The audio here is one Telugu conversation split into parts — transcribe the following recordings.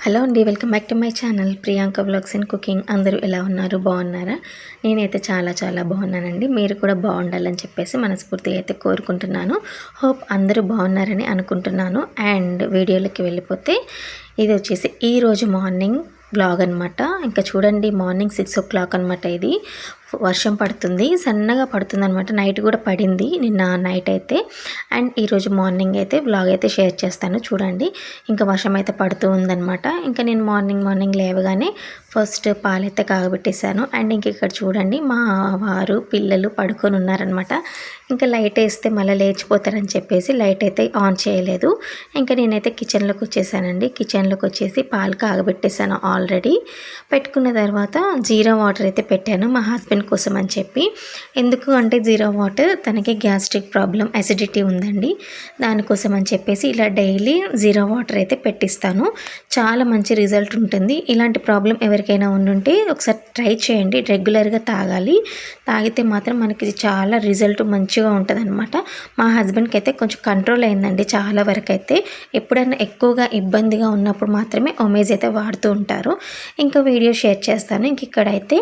హలో అండి, welcome back to my channel Priyanka vlogs and cooking. అందరూ ఎలా ఉన్నారు? బాగున్నారా? నేనైతే చాలా బాగున్నానండి. మీరు కూడా బాగుండాలని చెప్పేసి మనస్ఫూర్తిగా అయితే కోరుకుంటున్నాను. హోప్ అందరూ బాగున్నారని అనుకుంటున్నాను. అండ్ వీడియోలోకి వెళ్ళిపోతే ఇది వచ్చేసి ఈరోజు మార్నింగ్ వ్లాగ్ అనమాట. ఇంకా చూడండి, మార్నింగ్ 6 o'clock అనమాట. ఇది వర్షం పడుతుంది, సన్నగా పడుతుంది అనమాట. నైట్ కూడా పడింది, నిన్న నైట్ అయితే. అండ్ ఈరోజు మార్నింగ్ అయితే వ్లాగ్ అయితే షేర్ చేస్తాను చూడండి. ఇంకా వర్షం అయితే పడుతూ ఉందన్నమాట. ఇంకా నేను మార్నింగ్ లేవగానే ఫస్ట్ పాలైతే కాగబెట్టేశాను. అండ్ ఇంక ఇక్కడ చూడండి, మా వారు పిల్లలు పడుకొని ఉన్నారనమాట. ఇంకా లైట్ వేస్తే మళ్ళీ లేచిపోతారని చెప్పేసి లైట్ అయితే ఆన్ చేయలేదు. ఇంకా నేనైతే కిచెన్లోకి వచ్చేసానండి. కిచెన్లోకి వచ్చేసి పాలు కాగబెట్టేశాను ఆల్రెడీ. పెట్టుకున్న తర్వాత జీరా వాటర్ అయితే పెట్టాను మా హస్బెండ్ కోసం అని చెప్పి. ఎందుకు అంటే జీరా వాటర్ తనకి గ్యాస్ట్రిక్ ప్రాబ్లం, అసిడిటీ ఉందండి. దానికోసం అని చెప్పేసి ఇలా డైలీ జీరా వాటర్ అయితే పెట్టిస్తాను. చాలా మంచి రిజల్ట్ ఉంటుంది. ఇలాంటి ప్రాబ్లం ఎవరికైనా ఉండుంటే ఒకసారి ట్రై చేయండి. రెగ్యులర్గా తాగాలి. తాగితే మాత్రం మనకి చాలా రిజల్ట్ మంచిగా ఉంటుంది అనమాట. మా హస్బెండ్కి అయితే కొంచెం కంట్రోల్ అయిందండి చాలా వరకు అయితే. ఎప్పుడైనా ఎక్కువగా ఇబ్బందిగా ఉన్నప్పుడు మాత్రమే ఒమేజ్ అయితే వాడుతూ ఉంటారు. ఇంకా వీడియో షేర్ చేస్తాను. ఇంక ఇక్కడైతే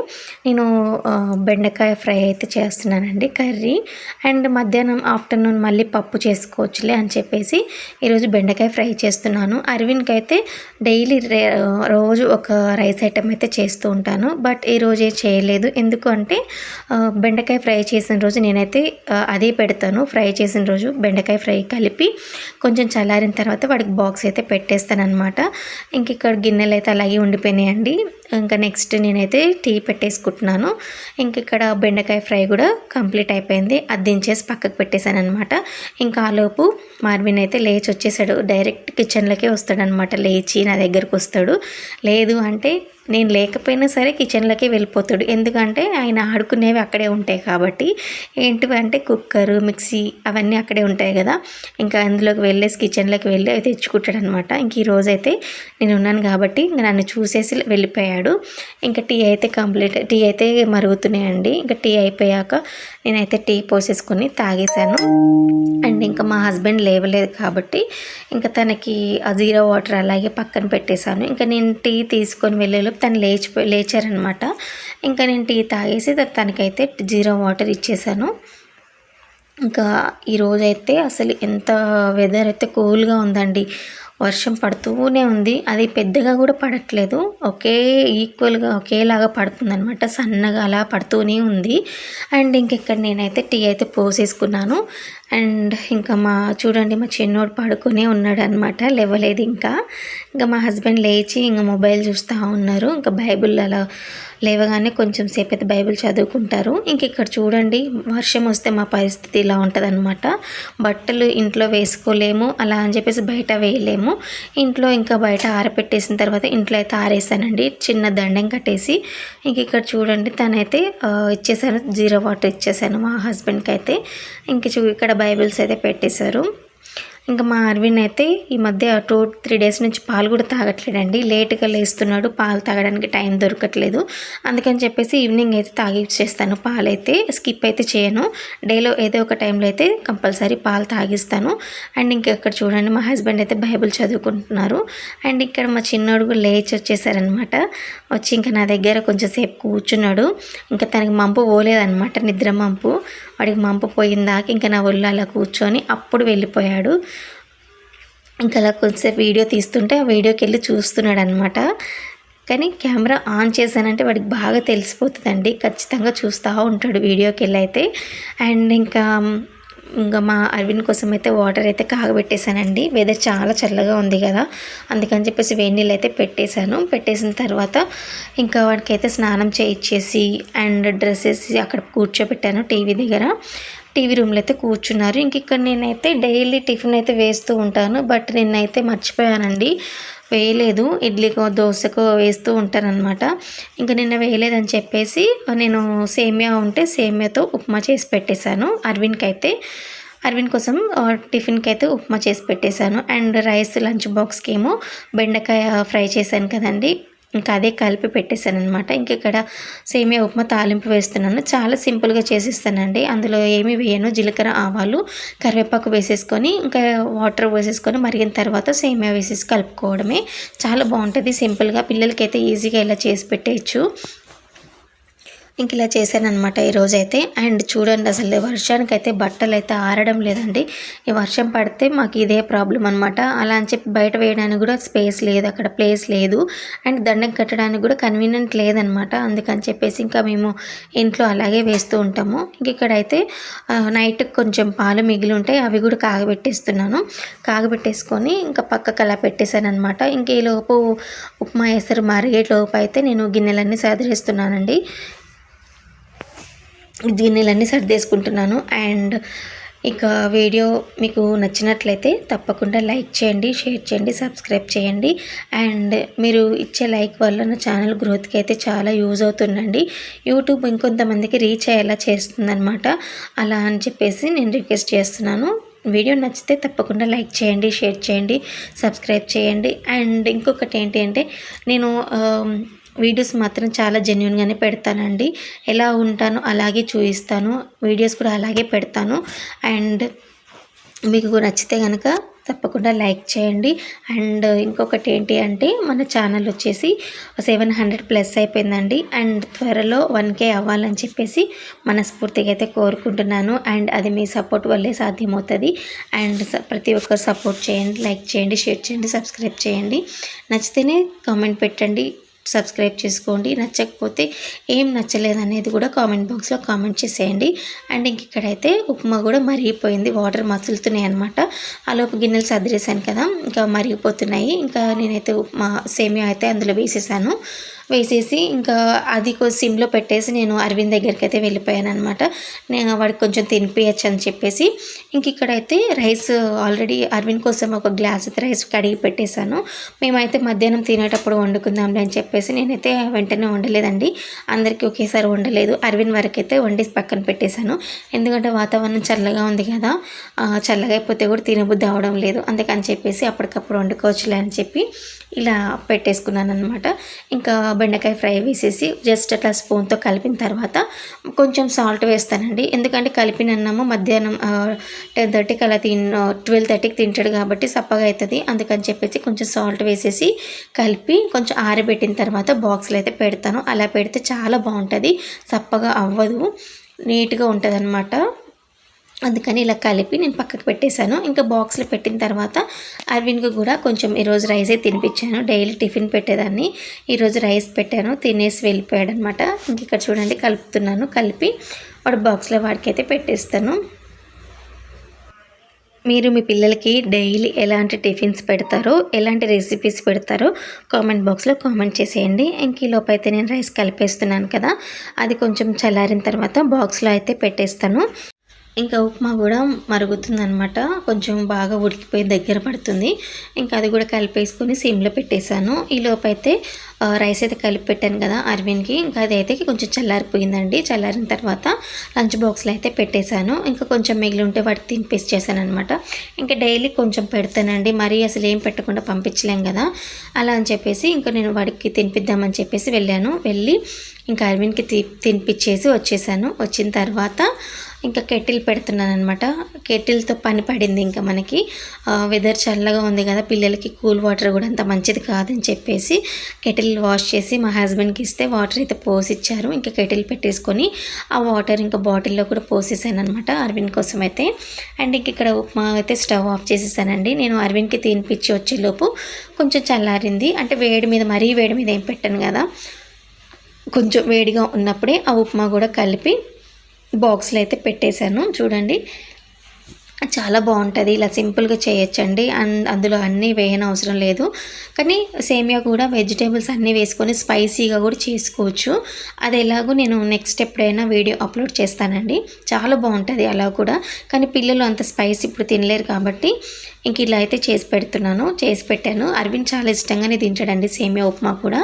నేను బెండకాయ ఫ్రై అయితే చేస్తున్నానండి, కర్రీ. అండ్ మధ్యాహ్నం ఆఫ్టర్నూన్ మళ్ళీ పప్పు చేసుకోవచ్చులే అని చెప్పేసి ఈరోజు బెండకాయ ఫ్రై చేస్తున్నాను. అరవింద్కి అయితే డైలీ రోజు ఒక రైస్ ఐటెం అయితే చేస్తూ ఉంటాను. బట్ ఈరోజే చేయలేదు. ఎందుకు అంటే బెండకాయ ఫ్రై చేసిన రోజు నేనైతే అదే పెడతాను. ఫ్రై చేసిన రోజు బెండకాయ ఫ్రై కలిపి కొంచెం చల్లారిన తర్వాత వాడికి బాక్స్ అయితే పెట్టేస్తాను అనమాట. ఇంక ఇక్కడ గిన్నెలు అయితే అలాగే ఉండిపోయినాయండి. ఇంకా నెక్స్ట్ నేనైతే టీ పెట్టేసుకుంటున్నాను. ఇంక ఇక్కడ బెండకాయ ఫ్రై కూడా కంప్లీట్ అయిపోయింది. అది దించేసి పక్కకు పెట్టేశాను అనమాట. ఇంకా ఆలోపు మార్విన్ అయితే లేచి వచ్చేసాడు. డైరెక్ట్ కిచెన్లోకే వస్తాడనమాట. లేచి నా దగ్గరకు వస్తాడు. లేదు అంటే నేను లేకపోయినా సరే కిచెన్లోకి వెళ్ళిపోతాడు. ఎందుకంటే ఆయన ఆడుకునేవి అక్కడే ఉంటాయి కాబట్టి. ఏంటివి అంటే కుక్కరు, మిక్సీ అవన్నీ అక్కడే ఉంటాయి కదా. ఇంకా అందులోకి వెళ్ళేసి కిచెన్లోకి వెళ్ళి అయితే తెచ్చుకుంటాడు అనమాట. ఇంక ఈరోజు అయితే నేను ఉన్నాను కాబట్టి ఇంకా నన్ను చూసేసి వెళ్ళిపోయాడు. ఇంకా టీ అయితే మరుగుతున్నాయండి. ఇంకా టీ అయిపోయాక నేనైతే టీ పోసేసుకొని తాగేశాను. అండ్ ఇంకా మా హస్బెండ్ లేవలేదు కాబట్టి ఇంకా తనకి ఆ జీరా వాటర్ అలాగే పక్కన పెట్టేశాను. ఇంకా నేను టీ తీసుకొని వెళ్ళేలోపు తను లేచారనమాట. ఇంకా నేను టీ తాగేసి తనకైతే జీరా వాటర్ ఇచ్చేసాను. ఇంకా ఈరోజైతే అసలు ఎంత వెదర్ అయితే కూల్గా ఉందండి. వర్షం పడుతూనే ఉంది. అది పెద్దగా కూడా పడట్లేదు, ఈక్వల్గా ఒకేలాగా పడుతుందనమాట. సన్నగా అలా పడుతూనే ఉంది. అండ్ ఇంకెక్కడ నేనైతే టీ అయితే పోసేసుకున్నాను. అండ్ ఇంకా చూడండి, మా చిన్నోడు పడుకునే ఉన్నాడు అనమాట, లేవలేదు ఇంకా మా హస్బెండ్ లేచి ఇంకా మొబైల్ చూస్తూ ఉన్నారు. ఇంకా బైబిల్ అలా లేవగానే కొంచెం సేపు అయితే బైబిల్ చదువుకుంటారు. ఇంక ఇక్కడ చూడండి, వర్షం వస్తే మా పరిస్థితి ఇలా ఉంటుంది అనమాట. బట్టలు ఇంట్లో వేసుకోలేము, అలా అని చెప్పేసి బయట వేయలేము. ఇంట్లో ఇంకా బయట ఆరపెట్టేసిన తర్వాత ఇంట్లో అయితే ఆరేసానండి, చిన్న దండం కట్టేసి. ఇంక ఇక్కడ చూడండి, తనైతే ఇచ్చేసాను, జీరా వాటర్ ఇచ్చేసాను మా హస్బెండ్కి అయితే. ఇక్కడ బైబిల్స్ అయితే పెట్టేశారు. ఇంకా మా అరవింద్ అయితే ఈ మధ్య 2-3 days నుంచి పాలు కూడా తాగట్లేదండి. లేట్గా లేస్తున్నాడు, పాలు తాగడానికి టైం దొరకట్లేదు. అందుకని చెప్పేసి ఈవినింగ్ అయితే తాగిచ్చేస్తాను. పాలు అయితే స్కిప్ అయితే చేయను. డేలో ఏదో ఒక టైంలో అయితే కంపల్సరీ పాలు తాగిస్తాను. అండ్ ఇంకెక్కడ చూడండి, మా హస్బెండ్ అయితే బైబిల్ చదువుకుంటున్నారు. అండ్ ఇక్కడ మా చిన్నోడు కూడా లేచి వచ్చేసారనమాట. వచ్చి ఇంకా నా దగ్గర కొంచెం సేపు కూర్చున్నాడు. ఇంకా తనకి మంపు పోలేదనమాట, నిద్ర మంపు. వాడికి మంపు పోయిందాక ఇంకా నా ఒళ్ళు అలా కూర్చొని అప్పుడు వెళ్ళిపోయాడు. ఇంకా అలా కొంచెంసేపు వీడియో తీస్తుంటే ఆ వీడియోకి వెళ్ళి చూస్తున్నాడు అనమాట. కానీ కెమెరా ఆన్ చేశానంటే వాడికి బాగా తెలిసిపోతుందండి, ఖచ్చితంగా చూస్తూ ఉంటాడు వీడియోకి వెళ్ళి అయితే. అండ్ ఇంకా మా అరవింద్ కోసం అయితే వాటర్ అయితే కాగబెట్టేశానండి. వెదర్ చాలా చల్లగా ఉంది కదా, అందుకని చెప్పేసి వేడి నీళ్ళు అయితే పెట్టేసిన తర్వాత ఇంకా వాడికైతే స్నానం చేయించేసి అండ్ డ్రెస్ వేసి అక్కడ కూర్చోబెట్టాను టీవీ దగ్గర. టీవీ రూమ్లో అయితే కూర్చున్నారు. ఇంక ఇక్కడ నేనైతే డైలీ టిఫిన్ అయితే వేస్తూ ఉంటాను. బట్ నిన్నైతే మర్చిపోయానండి, వేయలేదు. ఇడ్లీకో దోశకో వేస్తూ ఉంటానన్నమాట. ఇంకా నిన్న వేయలేదని చెప్పేసి నేను సేమియా ఉంటే సేమియాతో ఉప్మా చేసి పెట్టేశాను అరవింద్ కోసం. టిఫిన్కి అయితే ఉప్మా చేసి పెట్టేశాను. అండ్ రైస్ లంచ్ బాక్స్కి ఏమో బెండకాయ ఫ్రై చేశాను కదండి, ఇంకా అదే కలిపి పెట్టేశాను అనమాట. ఇంక ఇక్కడ సేమియా ఉప్మా తాలింపు వేస్తున్నాను. చాలా సింపుల్గా చేసేస్తానండి. అందులో ఏమీ వేయను. జీలకర్ర, ఆవాలు, కరివేపాకు వేసేసుకొని ఇంకా వాటర్ వేసేసుకొని మరిగిన తర్వాత సేమియా వేసేసి కలుపుకోవడమే. చాలా బాగుంటుంది సింపుల్గా. పిల్లలకైతే ఈజీగా ఇలా చేసి పెట్టేయచ్చు. ఇంక ఇలా చేశాననమాట ఈరోజైతే. అండ్ చూడండి, అసలు వర్షానికైతే బట్టలు అయితే ఆరడం లేదండి. ఈ వర్షం పడితే మాకు ఇదే ప్రాబ్లం అనమాట. అలా అని చెప్పి బయట వేయడానికి కూడా స్పేస్ లేదు, అక్కడ ప్లేస్ లేదు. అండ్ దండం కట్టడానికి కూడా కన్వీనియంట్ లేదనమాట. అందుకని చెప్పేసి ఇంకా మేము ఇంట్లో అలాగే వేస్తూ ఉంటాము. ఇంక ఇక్కడైతే నైట్ కొంచెం పాలు మిగిలి ఉంటాయి, అవి కూడా కాగబెట్టేస్తున్నాను. కాగబెట్టేసుకొని ఇంకా పక్కకు అలా పెట్టేశాను అనమాట. ఇంక ఈలోపు ఉప్మా వేస్తారు మరిగేలోపు అయితే నేను గిన్నెలన్నీ సర్దేస్తున్నానండి. గిన్నెలన్నీ సర్దేసుకుంటున్నాను. అండ్ ఇక వీడియో మీకు నచ్చినట్లయితే తప్పకుండా లైక్ చేయండి, షేర్ చేయండి, సబ్స్క్రైబ్ చేయండి. అండ్ మీరు ఇచ్చే లైక్ వల్ల నా ఛానల్ గ్రోత్కి అయితే చాలా యూజ్ అవుతుందండి. యూట్యూబ్ ఇంకొంతమందికి రీచ్ అయ్యేలా చేస్తుందన్నమాట. అలా అని చెప్పేసి నేను రిక్వెస్ట్ చేస్తున్నాను. వీడియో నచ్చితే తప్పకుండా లైక్ చేయండి, షేర్ చేయండి, సబ్స్క్రైబ్ చేయండి. అండ్ ఇంకొకటి ఏంటి అంటే నేను వీడియోస్ మాత్రం చాలా జెన్యూన్గానే పెడతానండి. ఎలా ఉంటానో అలాగే చూపిస్తాను, వీడియోస్ కూడా అలాగే పెడతాను. అండ్ మీకు నచ్చితే కనుక తప్పకుండా లైక్ చేయండి. అండ్ ఇంకొకటి ఏంటి అంటే మన ఛానల్ వచ్చేసి 700+ అయిపోయిందండి. అండ్ త్వరలో 1K అవ్వాలని చెప్పేసి మనస్ఫూర్తిగా అయితే కోరుకుంటున్నాను. అండ్ అది మీ సపోర్ట్ వల్లే సాధ్యమవుతుంది. అండ్ ప్రతి ఒక్కరు సపోర్ట్ చేయండి, లైక్ చేయండి, షేర్ చేయండి, సబ్స్క్రైబ్ చేయండి. నచ్చితేనే కామెంట్ పెట్టండి, సబ్స్క్రైబ్ చేసుకోండి. నచ్చకపోతే ఏం నచ్చలేదు అనేది కూడా కామెంట్ బాక్స్లో కామెంట్ చేసేయండి. అండ్ ఇంక ఇక్కడైతే ఉప్మా కూడా మరిగిపోయింది, వాటర్ మసులుతున్నాయి అనమాట. ఆలోపు గిన్నెలు సర్దిరేసాను కదా, ఇంకా మరిగిపోతున్నాయి. ఇంకా నేనైతే ఉప్మా సేమియా అయితే అందులో వేసేసి ఇంకా అది సిమ్లో పెట్టేసి నేను అరవింద్ దగ్గరికి అయితే వెళ్ళిపోయాను అనమాట. నేను వాడికి కొంచెం తినిపించచ్చు అని చెప్పేసి. ఇంక ఇక్కడైతే రైస్ ఆల్రెడీ అరవింద్ కోసం ఒక గ్లాస్ అయితే రైస్ కడిగి పెట్టేశాను. మేమైతే మధ్యాహ్నం తినేటప్పుడు వండుకుందాంలే అని చెప్పేసి నేనైతే వెంటనే వండలేదండి. అందరికీ ఒకేసారి వండలేదు, అరవింద్ వరకు అయితే వండి పక్కన పెట్టేశాను. ఎందుకంటే వాతావరణం చల్లగా ఉంది కదా, చల్లగా అయిపోతే కూడా తినబుద్ధి అవడం లేదు. అందుకని చెప్పేసి అప్పటికప్పుడు వండుకోవచ్చులే అని చెప్పి ఇలా పెట్టేసుకున్నాను అనమాట. ఇంకా బెండకాయ ఫ్రై వేసేసి జస్ట్ అట్లా స్పూన్తో కలిపిన తర్వాత కొంచెం సాల్ట్ వేస్తానండి. ఎందుకంటే కలిపిన అన్నము మధ్యాహ్నం 10:30కి అలా 12:30కి తింటాడు కాబట్టి సప్పగా అవుతుంది. అందుకని చెప్పేసి కొంచెం సాల్ట్ వేసేసి కలిపి కొంచెం ఆరబెట్టిన తర్వాత బాక్స్లో అయితే పెడతాను. అలా పెడితే చాలా బాగుంటుంది, సప్పగా అవ్వదు, నీట్గా ఉంటుంది అన్నమాట. అందుకని ఇలా కలిపి నేను పక్కకు పెట్టేశాను. ఇంకా బాక్స్లో పెట్టిన తర్వాత అరవింద్కి కూడా కొంచెం ఈరోజు రైసే తినిపించాను. డైలీ టిఫిన్ పెట్టేదాన్ని, ఈరోజు రైస్ పెట్టాను, తినేసి వెళ్ళిపోయాడు అనమాట. ఇంక ఇక్కడ చూడండి కలుపుతున్నాను. కలిపి వాడు బాక్స్లో వాడికైతే పెట్టేస్తాను. మీరు మీ పిల్లలకి డైలీ ఎలాంటి టిఫిన్స్ పెడతారో, ఎలాంటి రెసిపీస్ పెడతారో కామెంట్ బాక్స్లో కామెంట్ చేసేయండి. ఇంక ఈ లోపు అయితే నేను రైస్ కలిపేస్తున్నాను కదా, అది కొంచెం చల్లారిన తర్వాత బాక్స్లో అయితే పెట్టేస్తాను. ఇంకా ఉప్మా కూడా మరుగుతుందనమాట, కొంచెం బాగా ఉడికిపోయి దగ్గర పడుతుంది. ఇంకా అది కూడా కలిపేసుకొని సిమ్లో పెట్టేశాను. ఈ లోపు అయితే రైస్ అయితే కలిపి పెట్టాను కదా అరవింద్కి, ఇంకా అది అయితే కొంచెం చల్లారిపోయిందండి. చల్లారిన తర్వాత లంచ్ బాక్స్లో అయితే పెట్టేశాను. ఇంకా కొంచెం మిగిలి ఉంటే వాటికి తినిపేసి చేశాను అనమాట. ఇంకా డైలీ కొంచెం పెడతానండి, మరీ అసలు ఏం పెట్టకుండా పంపించలేం కదా, అలా అని చెప్పేసి ఇంకా నేను వాడికి తినిపిద్దామని చెప్పేసి వెళ్ళి ఇంకా అరవింద్కి తినిపించేసి వచ్చేసాను. వచ్చిన తర్వాత ఇంకా కెటిల్ పెడుతున్నాను అనమాట. కెటిల్తో పని పడింది. ఇంకా మనకి వెదర్ చల్లగా ఉంది కదా, పిల్లలకి కూల్ వాటర్ కూడా అంత మంచిది కాదని చెప్పేసి కెటిల్ వాష్ చేసి మా హస్బెండ్కి ఇస్తే వాటర్ అయితే పోసిచ్చారు. ఇంకా కెటిల్ పెట్టేసుకొని ఆ వాటర్ ఇంకా బాటిల్లో కూడా పోసేసాను అనమాట అరవింద్ కోసం అయితే. అండ్ ఇంక ఇక్కడ ఉప్మా అయితే స్టవ్ ఆఫ్ చేసేసానండి. నేను అరవింద్కి తినిపించి వచ్చేలోపు కొంచెం చల్లారింది. అంటే మరీ వేడి మీద ఏం పెట్టాను కదా, కొంచెం వేడిగా ఉన్నప్పుడే ఆ ఉప్మా కూడా కలిపి బాక్స్లో అయితే పెట్టేశాను. చూడండి చాలా బాగుంటుంది, ఇలా సింపుల్గా చేయొచ్చండి. అండ్ అందులో అన్నీ వేయనవసరం లేదు. కానీ సేమియా కూడా వెజిటేబుల్స్ అన్నీ వేసుకొని స్పైసీగా కూడా చేసుకోవచ్చు. అది ఎలాగో నేను నెక్స్ట్ ఎప్పుడైనా వీడియో అప్లోడ్ చేస్తానండి, చాలా బాగుంటుంది అలా కూడా. కానీ పిల్లలు అంత స్పైసీ ఇప్పుడు తినలేరు కాబట్టి ఇంక ఇలా అయితే చేసి పెట్టాను. అరవింద్ చాలా ఇష్టంగానే తింటాడండి సేమియా ఉప్మా కూడా.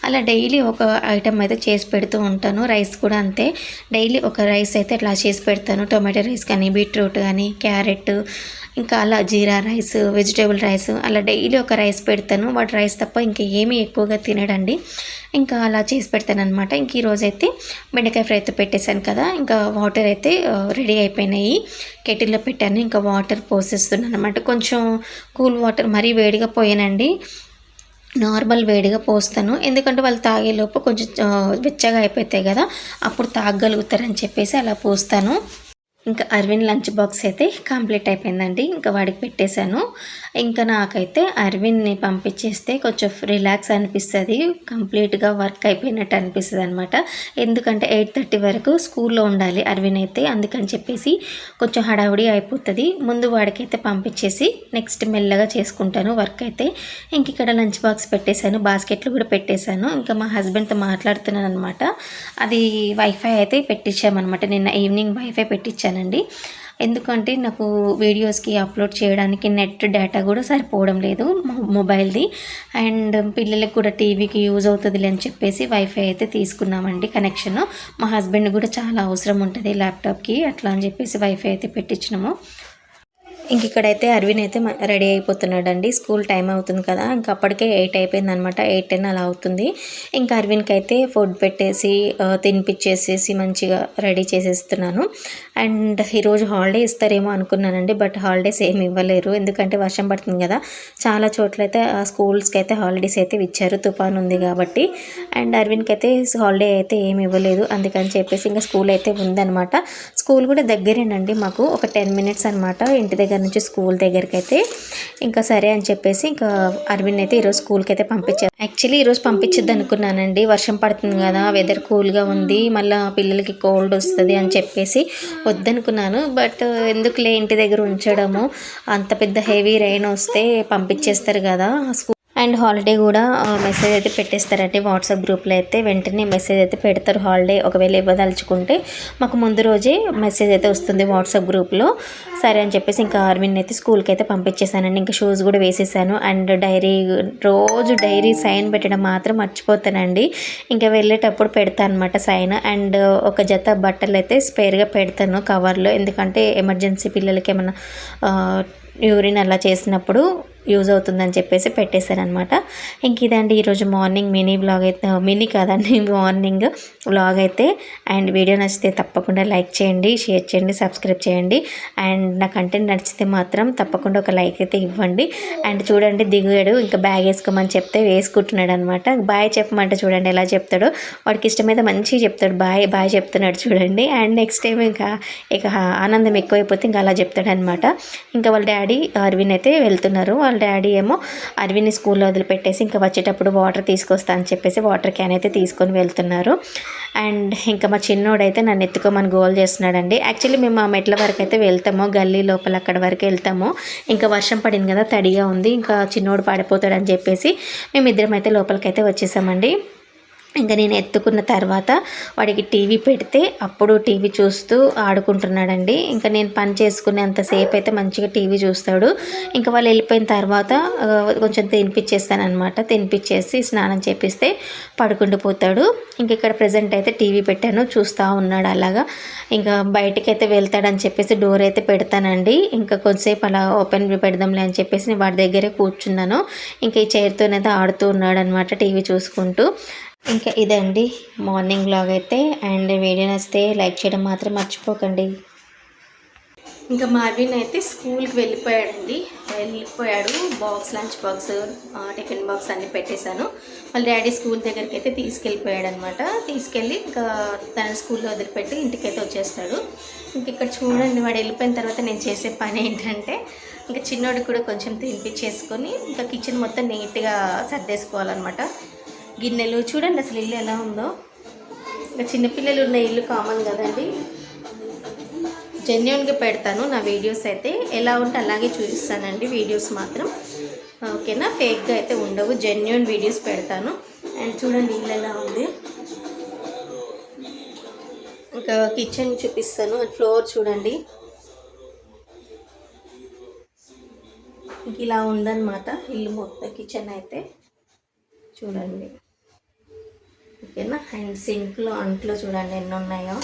అలా డైలీ ఒక ఐటెం అయితే చేసి పెడుతూ ఉంటాను. రైస్ కూడా అంతే, డైలీ ఒక రైస్ అయితే అట్లా చేసి పెడతాను. టొమాటో రైస్ కానీ, బీట్రూట్ కానీ, క్యారెట్, ఇంకా అలా జీరా రైస్, వెజిటేబుల్ రైస్, అలా డైలీ ఒక రైస్ పెడతాను. వాడు రైస్ తప్ప ఇంకా ఏమీ ఎక్కువగా తినడండి. ఇంకా అలా చేసి పెడతాను అనమాట. ఇంక ఈరోజైతే బెండకాయ ఫ్రై అయితే పెట్టేశాను కదా, ఇంకా వాటర్ అయితే రెడీ అయిపోయినాయి. కెటిల్లో పెట్టాను, ఇంకా వాటర్ పోసేస్తున్నాను అనమాట. కొంచెం కూల్ వాటర్, మరీ వేడిగా పోయానండి, నార్మల్ వేడిగా పోస్తాను. ఎందుకంటే వాళ్ళు తాగేలోపు కొంచెం వెచ్చగా అయిపోతాయి కదా, అప్పుడు తాగగలుగుతారని చెప్పేసి అలా పోస్తాను. ఇంకా అరవింద్ లంచ్ బాక్స్ అయితే కంప్లీట్ అయిపోయిందండి. ఇంకా వాడికి పెట్టేశాను. ఇంకా నాకైతే అరవింద్ని పంపించేస్తే కొంచెం రిలాక్స్ అనిపిస్తుంది, కంప్లీట్గా వర్క్ అయిపోయినట్టు అనిపిస్తుంది అనమాట. ఎందుకంటే 8:30 వరకు స్కూల్లో ఉండాలి అరవింద్ అయితే, అందుకని చెప్పేసి కొంచెం హడావుడి అయిపోతుంది. ముందు వాడికైతే పంపించేసి నెక్స్ట్ మెల్లగా చేసుకుంటాను వర్క్ అయితే. ఇంక ఇక్కడ లంచ్ బాక్స్ పెట్టేశాను, బాస్కెట్లు కూడా పెట్టేశాను. ఇంకా మా హస్బెండ్తో మాట్లాడుతున్నాను అనమాట. అది వైఫై అయితే పెట్టించామన్నమాట, నిన్న ఈవినింగ్ వైఫై పెట్టించాను అండి. ఎందుకంటే నాకు వీడియోస్కి అప్లోడ్ చేయడానికి నెట్ డేటా కూడా సరిపోవడం లేదు మొబైల్ది, అండ్ పిల్లలకి కూడా టీవీకి యూజ్ అవుతుంది అని చెప్పేసి వైఫై అయితే తీసుకున్నామండి కనెక్షన్. మా హస్బెండ్ కూడా చాలా అవసరం ఉంటుంది ల్యాప్టాప్కి, అట్లా అని చెప్పేసి వైఫై అయితే పెట్టించినాము. ఇంక ఇక్కడైతే అరవింద్ అయితే రెడీ అయిపోతున్నాడండి, స్కూల్ టైం అవుతుంది కదా. ఇంకా అప్పటికే 8 అయిపోయింది అనమాట, 8:10 అలా అవుతుంది. ఇంకా అరవింద్కి అయితే ఫుడ్ పెట్టేసి తినిపించేసేసి మంచిగా రెడీ చేసేస్తున్నాను. అండ్ ఈరోజు హాలిడే ఇస్తారేమో అనుకున్నానండి, బట్ హాలిడేస్ ఏమి ఇవ్వలేరు, ఎందుకంటే వర్షం పడుతుంది కదా. చాలా చోట్ల అయితే స్కూల్స్కి అయితే హాలిడేస్ అయితే ఇచ్చారు, తుఫాన్ ఉంది కాబట్టి. అండ్ అరవింద్కి అయితే హాలిడే అయితే ఏమి ఇవ్వలేదు, అందుకని చెప్పేసి ఇంకా స్కూల్ అయితే ఉందన్నమాట. స్కూల్ కూడా దగ్గరేనండి మాకు, ఒక 10 మినిట్స్ అనమాట ఇంటి దగ్గర నుంచి స్కూల్ దగ్గరికి అయితే. ఇంకా సరే అని చెప్పేసి ఇంకా అరవింద్ అయితే ఈరోజు స్కూల్కి అయితే పంపించారు. యాక్చువల్లీ ఈరోజు పంపించద్దు అనుకున్నానండి, వర్షం పడుతుంది కదా, వెదర్ కూల్గా ఉంది, మళ్ళీ పిల్లలకి కోల్డ్ వస్తుంది అని చెప్పేసి వద్దనుకున్నాను. బట్ ఎందుకులే ఇంటి దగ్గర ఉంచడము, అంత పెద్ద హెవీ రెయిన్ వస్తే పంపించేస్తారు కదా స్కూల్. అండ్ హాలిడే కూడా మెసేజ్ అయితే పెట్టేస్తారంటే వాట్సాప్ గ్రూప్లో అయితే వెంటనే మెసేజ్ అయితే పెడతారు. హాలిడే ఒకవేళ ఇవ్వదలుచుకుంటే మాకు ముందు రోజే మెసేజ్ అయితే వస్తుంది వాట్సాప్ గ్రూప్లో. సరే అని చెప్పేసి ఇంకా అరవింద్ అయితే స్కూల్కి అయితే పంపించేశానండి. ఇంకా షూస్ కూడా వేసేసాను. అండ్ రోజు డైరీ సైన్ పెట్టడం మాత్రం మర్చిపోతానండి, ఇంకా వెళ్ళేటప్పుడు పెడతాను అనమాట సైన్. అండ్ ఒక జత బట్టలు అయితే స్పేర్గా పెడతాను కవర్లో, ఎందుకంటే ఎమర్జెన్సీ పిల్లలకి ఏమన్నా యూరిన్ అలా చేసినప్పుడు యూజ్ అవుతుందని చెప్పేసి పెట్టేశాను అనమాట. ఇంక ఇదండి ఈరోజు మార్నింగ్ మినీ వ్లాగ్ అయితే, మినీ కాదండి మార్నింగ్ వ్లాగ్ అయితే. అండ్ వీడియో నచ్చితే తప్పకుండా లైక్ చేయండి, షేర్ చేయండి, సబ్స్క్రైబ్ చేయండి. అండ్ నా కంటెంట్ నచ్చితే మాత్రం తప్పకుండా ఒక లైక్ అయితే ఇవ్వండి. అండ్ చూడండి దిగాడు, ఇంకా బ్యాగ్ వేసుకోమని చెప్తే వేసుకుంటున్నాడు అనమాట. బాయ్ చెప్పమంటే చూడండి ఎలా చెప్తాడో, వాడికి ఇష్టమైతే మంచిగా చెప్తాడు, బాయ్ బాయ్ చెప్తున్నాడు చూడండి. అండ్ నెక్స్ట్ టైం ఇక ఆనందం ఎక్కువైపోతే ఇంకా అలా చెప్తాడు అనమాట. ఇంకా వాళ్ళ డాడీ అరవింద్ అయితే వెళ్తున్నారు. వాళ్ళ డాడీ ఏమో అరవింద్ని స్కూల్లో వదిలిపెట్టేసి ఇంకా వచ్చేటప్పుడు వాటర్ తీసుకొస్తా అని చెప్పేసి వాటర్ క్యాన్ అయితే తీసుకొని వెళ్తున్నారు. అండ్ ఇంకా మా చిన్నోడైతే నన్ను ఎత్తుకోమని గోల్ చేస్తున్నాడండి. యాక్చువల్లీ మేము ఆ మెట్ల వరకు అయితే వెళ్తాము, గల్లీ లోపల అక్కడ వరకు వెళ్తాము. ఇంకా వర్షం పడింది కదా, తడిగా ఉంది, ఇంకా చిన్నోడు పడిపోతాడని చెప్పేసి మేమిద్దరం అయితే లోపలికైతే వచ్చేసామండి. ఇంకా నేను ఎత్తుకున్న తర్వాత వాడికి టీవీ పెడితే అప్పుడు టీవీ చూస్తూ ఆడుకుంటున్నాడండి. ఇంకా నేను పని చేసుకునేంతసేపు అయితే మంచిగా టీవీ చూస్తాడు. ఇంకా వాళ్ళు వెళ్ళిపోయిన తర్వాత కొంచెం తినిపించేస్తాను అనమాట, తినిపించేసి స్నానం చేపిస్తే పడుకుండిపోతాడు. ఇంక ఇక్కడ ప్రజెంట్ అయితే టీవీ పెట్టాను, చూస్తూ ఉన్నాడు అలాగా. ఇంకా బయటికి అయితే వెళ్తాడని చెప్పేసి డోర్ అయితే పెడతానండి. ఇంకా కొంతసేపు అలా ఓపెన్ పెడదాంలే అని చెప్పేసి నేను వాడి దగ్గరే కూర్చున్నాను. ఇంకా ఈ చైర్తోనైతే ఆడుతూ ఉన్నాడు అనమాట టీవీ చూసుకుంటూ. ఇంకా ఇదండి మార్నింగ్ వ్లాగ్ అయితే. అండ్ వీడియో నచ్చితే లైక్ చేయడం మాత్రం మర్చిపోకండి. ఇంకా మార్విన్ అయితే స్కూల్కి వెళ్ళిపోయాడు. లంచ్ బాక్స్, టిఫిన్ బాక్స్ అన్నీ పెట్టేశాను. వాళ్ళ డాడీ స్కూల్ దగ్గరికి అయితే తీసుకెళ్ళిపోయాడు అనమాట. తీసుకెళ్ళి ఇంకా తన స్కూల్లో వదిలిపెట్టి ఇంటికైతే వచ్చేస్తాడు. ఇంక ఇక్కడ చూడండి, వాడు వెళ్ళిపోయిన తర్వాత నేను చేసే పని ఏంటంటే, ఇంకా చిన్నోడికి కూడా కొంచెం తినిపించేసుకొని ఇంకా కిచెన్ మొత్తం నీట్గా సర్దేసుకోవాలన్నమాట. గిన్నెలు చూడండి అసలు ఇల్లు ఎలా ఉందో. ఇంకా చిన్నపిల్లలు ఉన్న ఇల్లు కామన్ కదండి. జెన్యూన్గా పెడతాను నా వీడియోస్ అయితే, ఎలా ఉంటే అలాగే చూపిస్తానండి వీడియోస్ మాత్రం, ఓకేనా? ఫేక్గా అయితే ఉండవు, జెన్యూన్ వీడియోస్ పెడతాను. అండ్ చూడండి ఇల్లు ఎలా ఉంది. ఇంకా కిచెన్ చూపిస్తాను. ఫ్లోర్ చూడండి, ఇంక ఇలా ఉందన్నమాట ఇల్లు మొత్తం. కిచెన్ అయితే చూడండి, ఓకేనా. అండ్ సింక్లో అంట్లో చూడండి ఎన్ని ఉన్నాయో.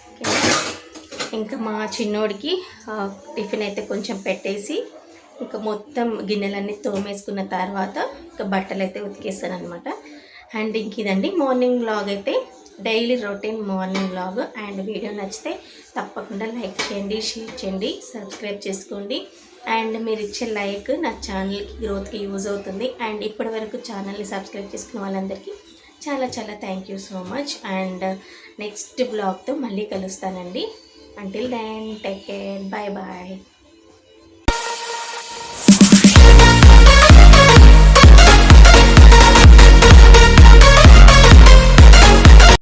ఓకేనా. ఇంకా మా చిన్నోడికి టిఫిన్ అయితే కొంచెం పెట్టేసి ఇంకా మొత్తం గిన్నెలన్నీ తోమేసుకున్న తర్వాత ఇంకా బట్టలు అయితే ఉతికేస్తాను అనమాట. అండ్ ఇంక ఇదండి మార్నింగ్ వ్లాగ్ అయితే, daily routine morning vlog. And video నచ్చితే తప్పకుండా లైక్ చేయండి, షేర్ చేయండి, సబ్స్క్రైబ్ చేసుకోండి. అండ్ మీరు ఇచ్చే లైక్ నా ఛానల్కి గ్రోత్కి యూజ్ అవుతుంది. అండ్ ఇప్పటి వరకు ఛానల్ని సబ్స్క్రైబ్ చేసుకున్న వాళ్ళందరికీ చాలా చాలా thank you so much. And next బ్లాగ్తో మళ్ళీ కలుస్తానండి. Until then take care, bye bye.